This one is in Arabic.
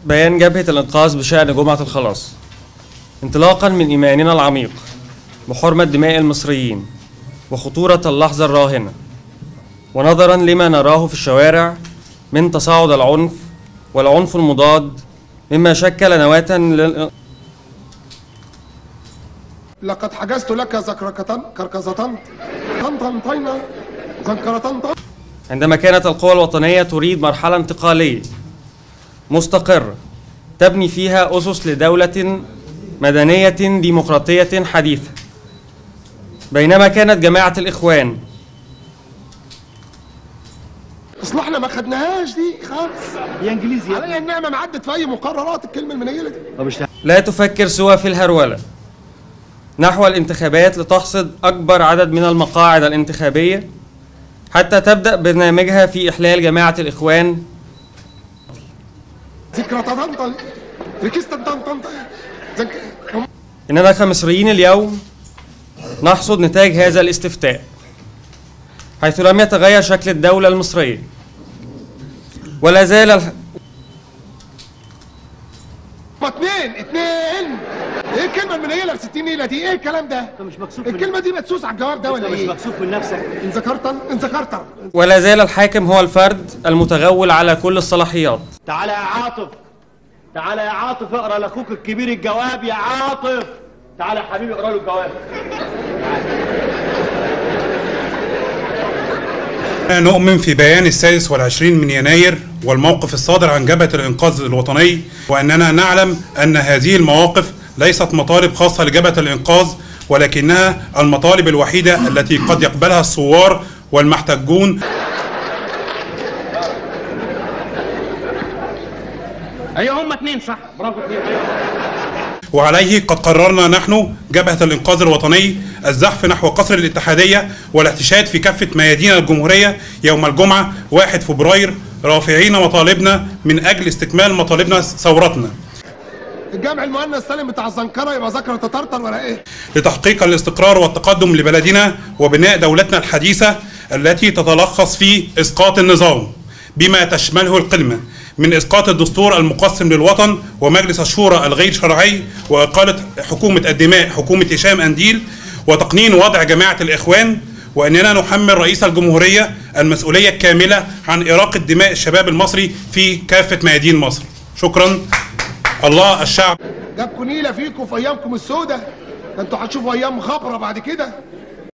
بيان جبهة الإنقاذ بشأن جمعة الخلاص. انطلاقا من إيماننا العميق بحرمة دماء المصريين وخطورة اللحظة الراهنة، ونظرا لما نراه في الشوارع من تصاعد العنف والعنف المضاد، مما شكل نواة لقد حجزت لك كركزة عندما كانت القوى الوطنية تريد مرحلة انتقالية مستقرة تبني فيها أسس لدولة مدنية ديمقراطية حديثة، بينما كانت جماعة الإخوان اصلحنا ما خدناهاش دي خالص. يا انجليزي عليا النعمه ما عدت في اي مقررات الكلمه المنيله دي. لا تفكر سوى في الهرولة نحو الانتخابات لتحصد أكبر عدد من المقاعد الانتخابية حتى تبدأ برنامجها في إحلال جماعة الإخوان. إننا كمصريين اليوم نحصد نتاج هذا الاستفتاء، حيث لم يتغير شكل الدولة المصرية ولا زال اتنين ايه الكلمه المنيله ب 60 نيله دي؟ ايه الكلام ده؟ انت مش مكسوف الكلمه دي مدسوس على الجواب ده ولا ايه؟ مش مكسوف من نفسك؟ ان ذكرت ولا زال الحاكم هو الفرد المتغول على كل الصلاحيات. تعالى يا عاطف، تعالى يا عاطف، اقرا لاخوك الكبير الجواب يا عاطف. تعالى يا حبيبي اقرا له الجواب. نؤمن في بيان 26 من يناير والموقف الصادر عن جبهة الإنقاذ الوطني، وأننا نعلم أن هذه المواقف ليست مطالب خاصة لجبهة الإنقاذ، ولكنها المطالب الوحيدة التي قد يقبلها الثوار والمحتجون. ايوه هم اتنين صح، برافو اتنين. وعليه قد قررنا نحن جبهة الإنقاذ الوطني الزحف نحو قصر الاتحادية والاحتشاد في كافة ميادين الجمهورية يوم الجمعة 1 فبراير، رافعين مطالبنا من أجل استكمال مطالبنا ثورتنا. الجامع المؤنث سالم بتاع الزنكرة يبقى ذكر تطرطر ولا ايه؟ لتحقيق الاستقرار والتقدم لبلدنا وبناء دولتنا الحديثة التي تتلخص في إسقاط النظام بما تشمله القمة من إسقاط الدستور المقسم للوطن ومجلس الشورى الغير شرعي وإقالة حكومة الدماء حكومة هشام أنديل وتقنين وضع جماعة الإخوان، وأننا نحمل رئيس الجمهورية المسؤولية الكاملة عن إراقة دماء الشباب المصري في كافة ميادين مصر. شكرا. الله الشعب جابكم نيلة فيكم في أيامكم السوداء، ده انتوا هتشوفوا أيام خبرة بعد كده.